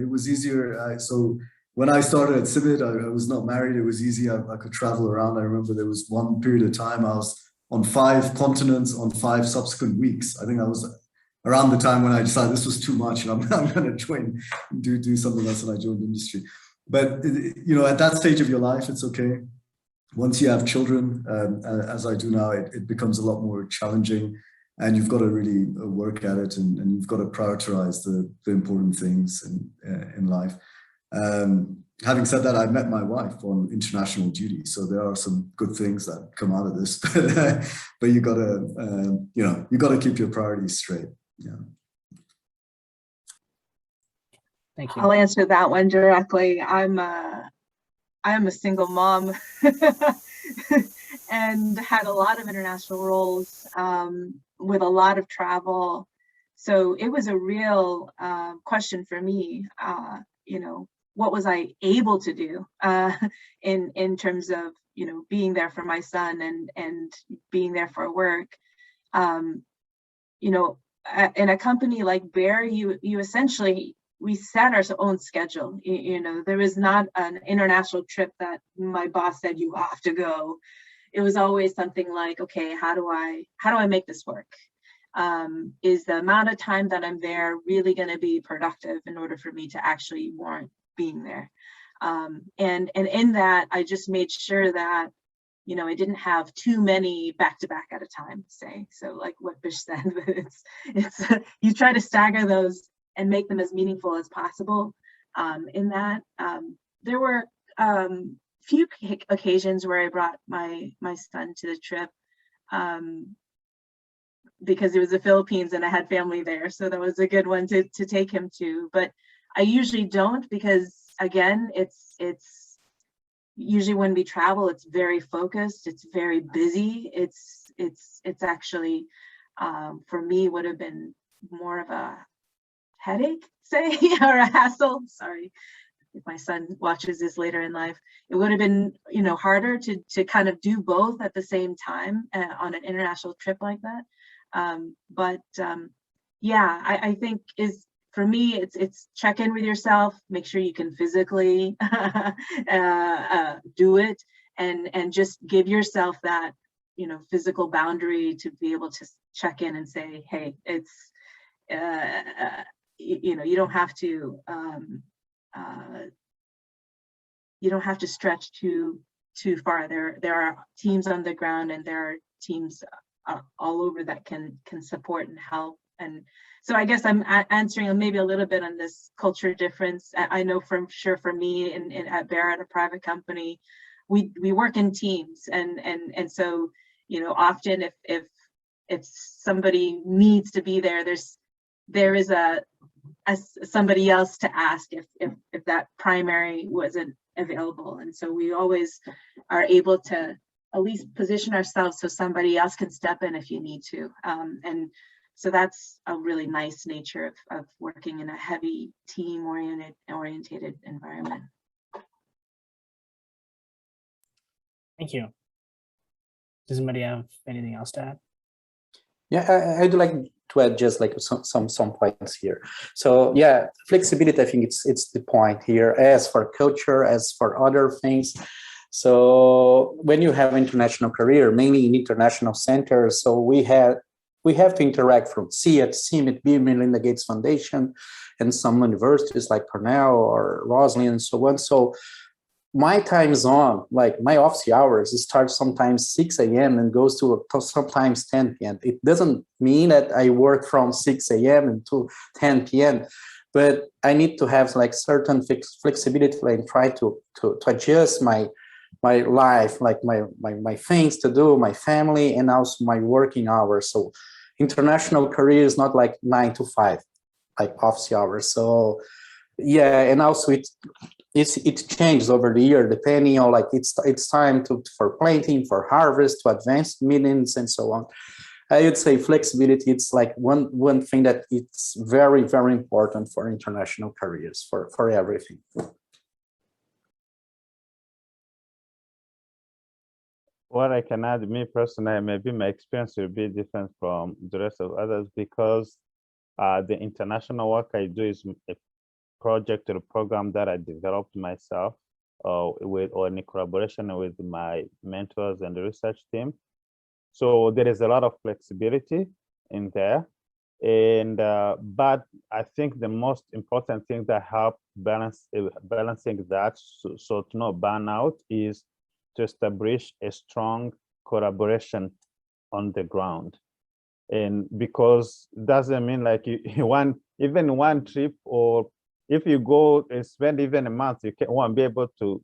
It was easier. So when I started at CIVIT, I was not married. It was easy. I could travel around. I remember there was one period of time I was on 5 continents on 5 subsequent weeks. I think that was around the time when I decided this was too much and I'm going to do something else, and I joined industry. But you know, at that stage of your life, it's okay. Once you have children, as I do now, it becomes a lot more challenging. And you've got to really work at it, and you've got to prioritize the important things in life. Having said that, I met my wife on international duty, so there are some good things that come out of this. But you got to, you know, you got to keep your priorities straight. Yeah. Thank you. I'll answer that one directly. I'm a single mom and had a lot of international roles with a lot of travel. So it was a real question for me, you know, what was I able to do in terms of, you know, being there for my son and being there for work. You know, in a company like Bear, you essentially, we set our own schedule. You know, there was not an international trip that my boss said you have to go. It was always something like, okay, how do I make this work? Is the amount of time that I'm there really going to be productive in order for me to actually warrant being there? And in that, I just made sure that, you know, I didn't have too many back-to-back at a time, say. So like what Bish said, it's you try to stagger those and make them as meaningful as possible. In that, there were few occasions where I brought my son to the trip because it was the Philippines and I had family there, so that was a good one to take him to. But I usually don't, because again, it's usually when we travel, it's very focused, it's very busy. It's actually for me would have been more of a headache, say, or a hassle. Sorry if my son watches this later in life. It would have been, you know, harder to kind of do both at the same time on an international trip like that. Yeah, I think for me, it's check in with yourself, make sure you can physically do it, and just give yourself that, you know, physical boundary to be able to check in and say, hey, it's you know, you don't have to stretch too far. There are teams on the ground, and there are teams all over that can support and help. And so I guess I'm answering maybe a little bit on this culture difference. I know for sure for me at Bear, at a private company, we work in teams, and so, you know, often if somebody needs to be there, there is somebody else to ask if that primary wasn't available. And so we always are able to at least position ourselves so somebody else can step in if you need to. And so that's a really nice nature of working in a heavy team orientated environment. Thank you. Does anybody have anything else to add? Yeah, I'd like to add just like some points here. So yeah, flexibility, I think it's the point here, as for culture, as for other things. So when you have international career, mainly in international centers, so we have to interact from CIET, CIMIT, Bill Melinda Gates Foundation, and some universities like Cornell or Roslin and so on. So my time zone, like my office hours, it starts sometimes 6 a.m. and goes to sometimes 10 p.m. It doesn't mean that I work from 6 a.m. until 10 p.m., but I need to have like certain flexibility and try to adjust my my life, like my things to do, my family, and also my working hours. So international career is not like 9 to 5, like office hours. So yeah, and also it changes over the year depending on like it's time for planting, for harvest, to advanced meetings, and so on. I would say flexibility, it's like one thing that it's very, very important for international careers, for everything. What I can add, me personally, maybe my experience will be different from the rest of others, because the international work I do is a project or a program that I developed myself or in collaboration with my mentors and the research team. So there is a lot of flexibility in there. And but I think the most important thing that help balancing that, so to not burn out, is to establish a strong collaboration on the ground. And because it doesn't mean like you even one trip, or if you go and spend even a month, you won't be able to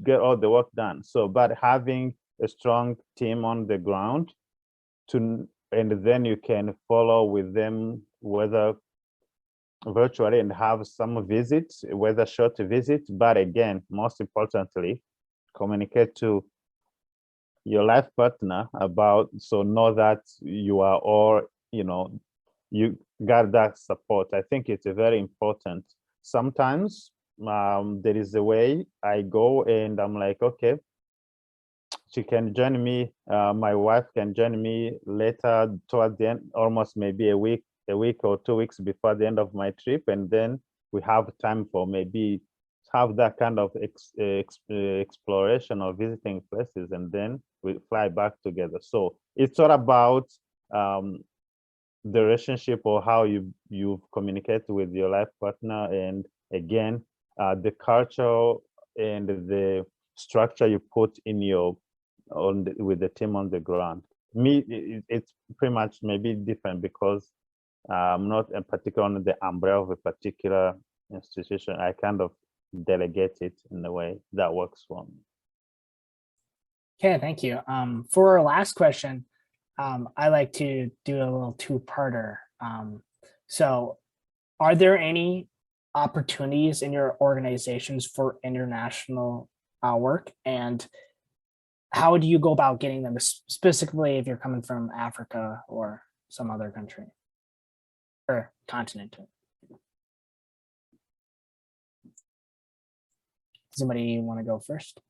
get all the work done. So, but having a strong team on the ground and then you can follow with them, whether virtually, and have some visits, whether short visits, but again, most importantly, communicate to your life partner about, so know that you are all, you got that support. I think it's very important. Sometimes there is a way I go and I'm like, okay, she can join me, my wife can join me later toward the end, almost maybe a week or 2 weeks before the end of my trip, and then we have time for maybe have that kind of exploration or visiting places, and then we fly back together. So it's all about the relationship, or how you communicate with your life partner, and again, the culture and the structure you put in your with the team on the ground. It's pretty much maybe different, because I'm not in particular under the umbrella of a particular institution. I kind of delegate it in a way that works for me. Okay, thank you. For our last question, I like to do a little two-parter. So are there any opportunities in your organizations for international work, and how do you go about getting them, specifically if you're coming from Africa or some other country or continent? Does anybody want to go first?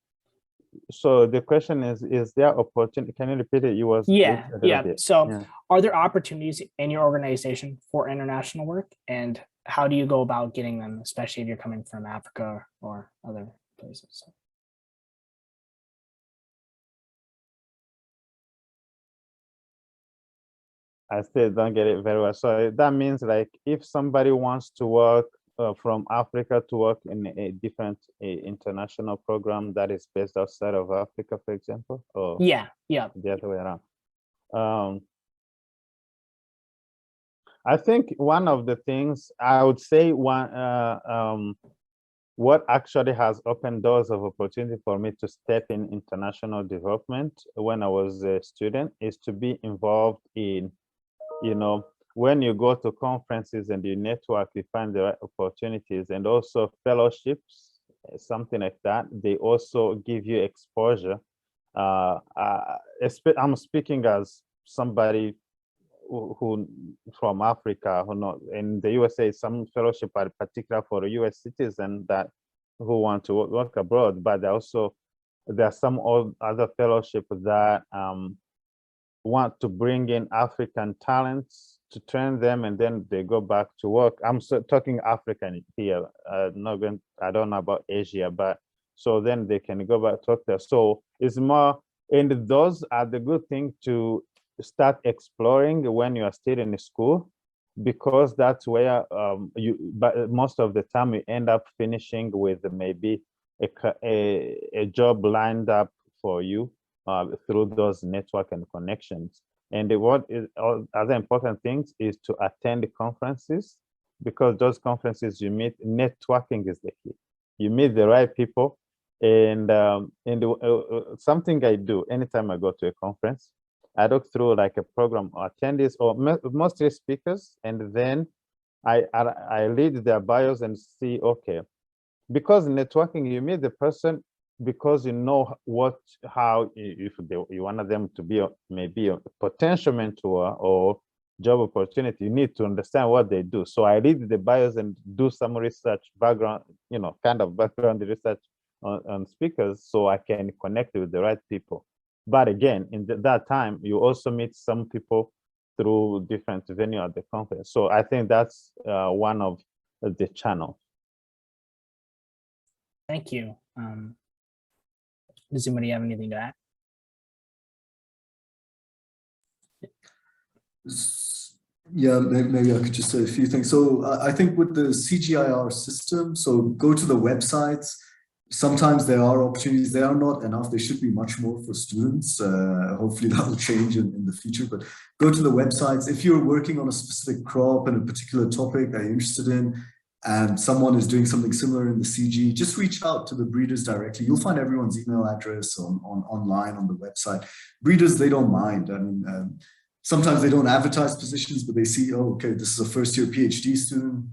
So the question is there opportunity? Can you repeat it? Yeah. So are there opportunities in your organization for international work, and how do you go about getting them, especially if you're coming from Africa or other places? I still don't get it very well. So that means like if somebody wants to work from Africa to work in a different international program that is based outside of Africa, for example, or the other way around. I think one of the things I would say, what actually has opened doors of opportunity for me to step in international development when I was a student is to be involved in, when you go to conferences and you network, you find the right opportunities, and also fellowships, something like that. They also give you exposure. I'm speaking as somebody who from Africa, who know in the USA, some fellowship are particular for US citizens that who want to work abroad, but there are some other fellowship that want to bring in African talents to train them, and then they go back to work. I'm talking African here. I don't know about Asia, but so then they can go back to work there. So it's more, and those are the good thing to start exploring when you are still in school, because that's where but most of the time you end up finishing with maybe a job lined up for you through those network and connections. And what is other important things is to attend conferences, because those conferences you meet, networking is the key. You meet the right people, And something I do anytime I go to a conference, I look through like a program attendees or mostly speakers, and then I read their bios and see, okay, because networking, you meet the person because you know how, if you want them to be maybe a potential mentor or job opportunity, you need to understand what they do. So I read the bios and do some research background, kind of background research on speakers, so I can connect with the right people. But again, in that time, you also meet some people through different venue at the conference. So I think that's one of the channels. Thank you. Does anybody have anything to add? Yeah, maybe I could just say a few things. So I think with the CGIAR system, so go to the websites. Sometimes there are opportunities. They are not enough. There should be much more for students. Hopefully that will change in the future, but go to the websites. If you're working on a specific crop and a particular topic that you're interested in, and someone is doing something similar in the CG, just reach out to the breeders directly. You'll find everyone's email address online on the website. Breeders, they don't mind. I mean, sometimes they don't advertise positions, but they see, oh, okay, this is a first-year PhD student.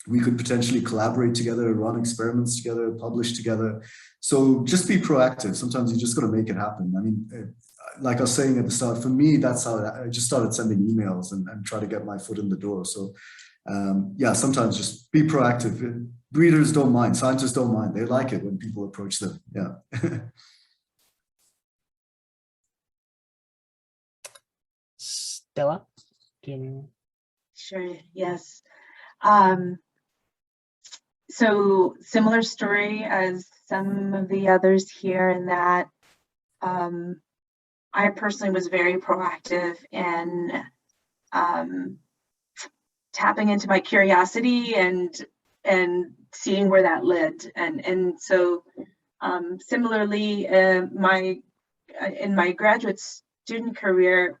We could potentially collaborate together, run experiments together, publish together. So just be proactive. Sometimes you just got to make it happen. I mean, like I was saying at the start, for me, that's how I just started sending emails and try to get my foot in the door. So yeah, sometimes just be proactive. Breeders don't mind, scientists don't mind. They like it when people approach them. Yeah. Stella, do you? Sure, yes. So similar story as some of the others here in that I personally was very proactive in tapping into my curiosity and seeing where that led. And so similarly, in my graduate student career,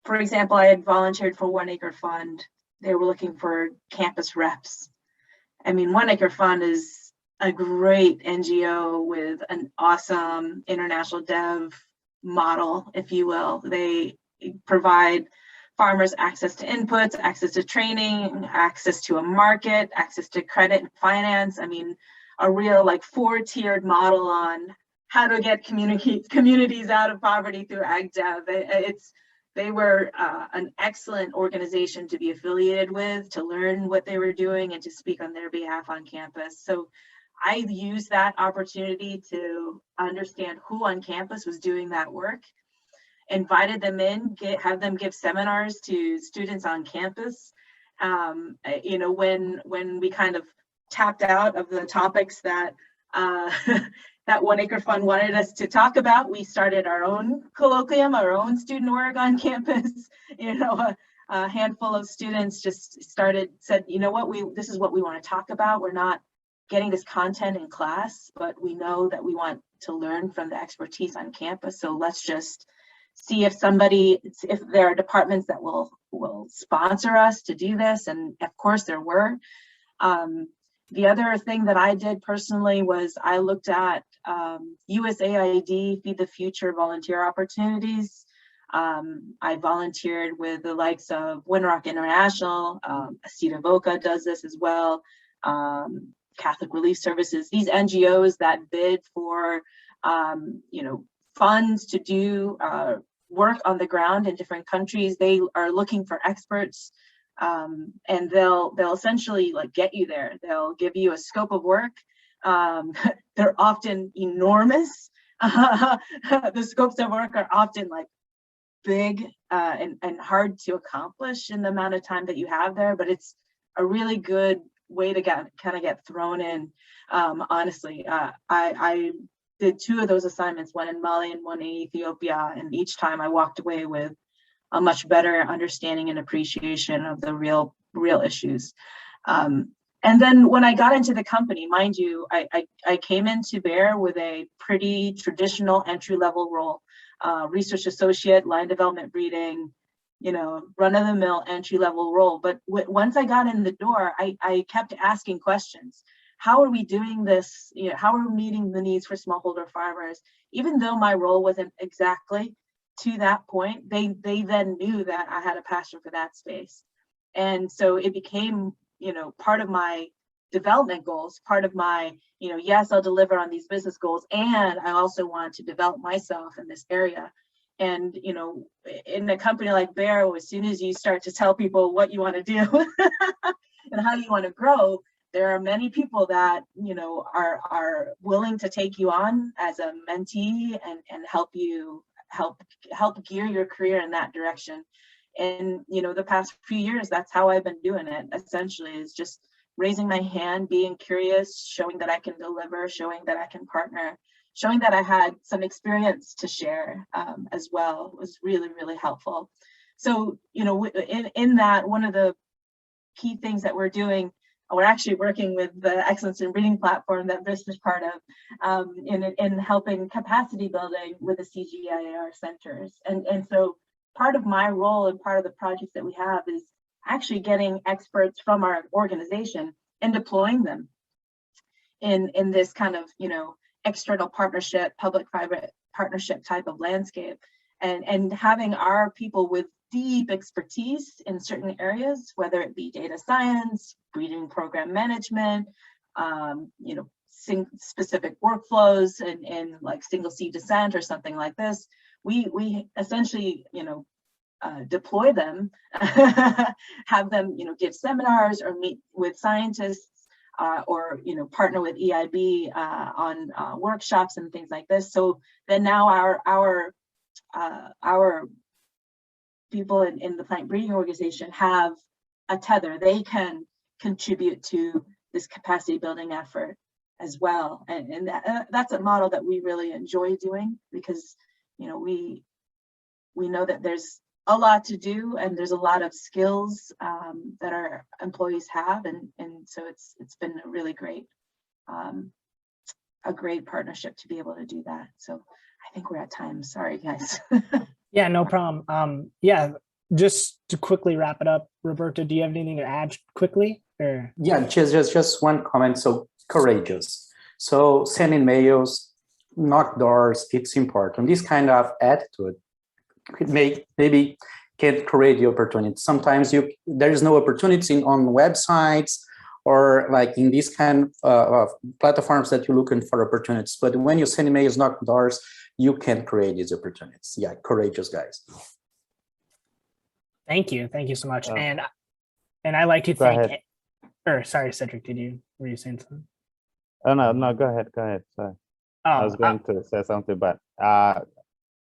for example, I had volunteered for One Acre Fund. They were looking for campus reps. I mean, One Acre Fund is a great NGO with an awesome international dev model, if you will. They provide farmers access to inputs, access to training, access to a market, access to credit and finance. I mean, a real like 4-tiered model on how to get communities out of poverty through ag dev. They were an excellent organization to be affiliated with, to learn what they were doing and to speak on their behalf on campus. So I used that opportunity to understand who on campus was doing that work, invited them in, have them give seminars to students on campus. You know, when we kind of tapped out of the topics that that One Acre Fund wanted us to talk about, we started our own colloquium, our own student org on campus. You know, a handful of students just said, you know what, this is what we want to talk about. We're not getting this content in class, but we know that we want to learn from the expertise on campus. So let's just see if there are departments that will sponsor us to do this. And of course there were. The other thing that I did personally was I looked at USAID Feed the Future volunteer opportunities. I volunteered with the likes of Winrock International, Asita Voca does this as well, Catholic Relief Services, these NGOs that bid for you know, funds to do work on the ground in different countries. They are looking for experts. And they'll essentially like get you there. They'll give you a scope of work. They're often enormous. The scopes of work are often like big and hard to accomplish in the amount of time that you have there, but it's a really good way to kind of get thrown in. Honestly, I did 2 of those assignments, one in Mali and one in Ethiopia, and each time I walked away with a much better understanding and appreciation of the real issues. And then when I got into the company, mind you, I came into Bayer with a pretty traditional entry-level role, research associate, line development breeding, you know, run-of-the-mill entry-level role. But once I got in the door, I kept asking questions. how are we doing this? You know, how are we meeting the needs for smallholder farmers? Even though my role wasn't exactly to that point, they then knew that I had a passion for that space. And so it became, you know, part of my development goals, part of my, you know, yes, I'll deliver on these business goals, and I also want to develop myself in this area. And, you know, in a company like Bear, as soon as you start to tell people what you want to do and how you want to grow, there are many people that, you know, are willing to take you on as a mentee and help you help gear your career in that direction. And, you know, the past few years, that's how I've been doing it, essentially, is just raising my hand, being curious, showing that I can deliver, showing that I can partner, showing that I had some experience to share as well was really, really helpful. So, you know, in that, one of the key things that we're doing, we're actually working with the Excellence in Breeding platform that Bish is part of in helping capacity building with the CGIAR centers. And so part of my role and part of the projects that we have is actually getting experts from our organization and deploying them in this kind of, you know, external partnership, public-private partnership type of landscape, and having our people with deep expertise in certain areas, whether it be data science, breeding program management, you know, specific workflows and like single seed descent or something like this. We essentially, you know, deploy them, have them, you know, give seminars or meet with scientists, or, you know, partner with EIB on workshops and things like this. So then now our people in the plant breeding organization have a tether. They can contribute to this capacity building effort as well. And that's a model that we really enjoy doing, because, you know, we know that there's a lot to do and there's a lot of skills that our employees have. And so it's been a really great, a great partnership to be able to do that. So I think we're at time. Sorry, guys. Yeah, no problem. Yeah, just to quickly wrap it up, Roberto, do you have anything to add quickly? Or? Yeah, just one comment. So courageous. So sending mails, knock doors, it's important. This kind of attitude maybe can create the opportunity. Sometimes there is no opportunity on websites or like in these kind of platforms that you're looking for opportunities. But when you send emails, knock doors, you can create these opportunities. Yeah, courageous guys. Thank you so much. And I like to thank. Or sorry, Cedric, were you saying something? Oh no, go ahead. Sorry. Oh, I was going to say something, but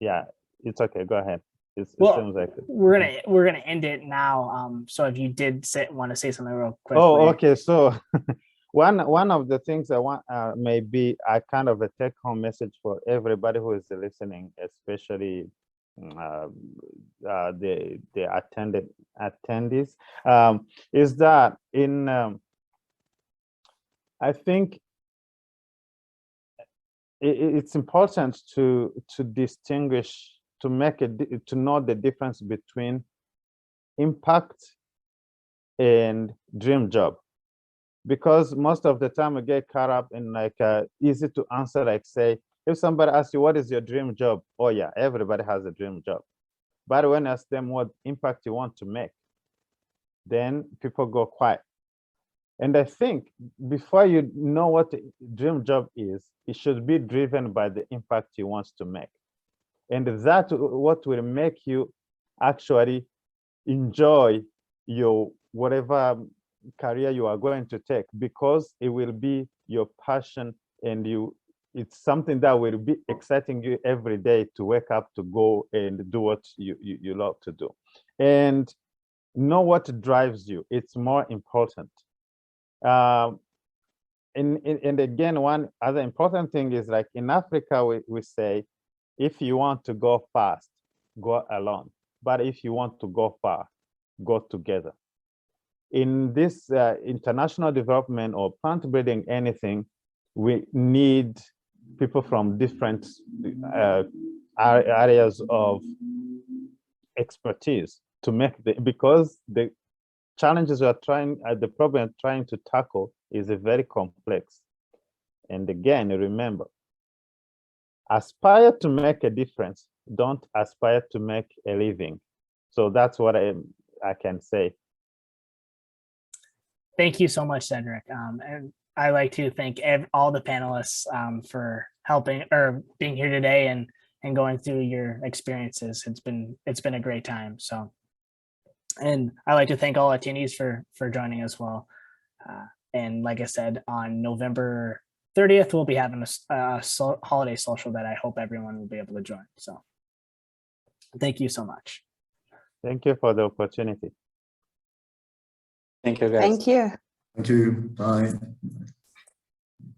yeah, it's okay. Go ahead. It seems like we're gonna end it now. So if you did want to say something real quick. Oh, okay. So one of the things I want maybe a kind of a take-home message for everybody who is listening, especially the attendees, is that I think it's important to distinguish, to know the difference between impact and dream job, because most of the time we get caught up in like easy to answer, like say if somebody asks you what is your dream job, oh yeah, everybody has a dream job. But when I ask them what impact you want to make, then people go quiet. And I think before you know what the dream job is, it should be driven by the impact you want to make. And that's what will make you actually enjoy your whatever career you are going to take, because it will be your passion and it's something that will be exciting you every day to wake up to go and do what you love to do. And know what drives you. It's more important. And again, one other important thing is, like in Africa, we say, if you want to go fast, go alone. But if you want to go far, go together. In this international development or plant breeding, anything, we need people from different areas of expertise to make because challenges we are trying, the problem we're trying to tackle is very complex. And again, remember, aspire to make a difference. Don't aspire to make a living. So that's what I can say. Thank you so much, Cedric. And I like to thank all the panelists for helping or being here today and going through your experiences. It's been a great time. So, and I like to thank all attendees for joining as well. And like I said, on November 30th, we'll be having a holiday social that I hope everyone will be able to join. So thank you so much. Thank you for the opportunity. Thank you, guys. Thank you. Thank you. Bye.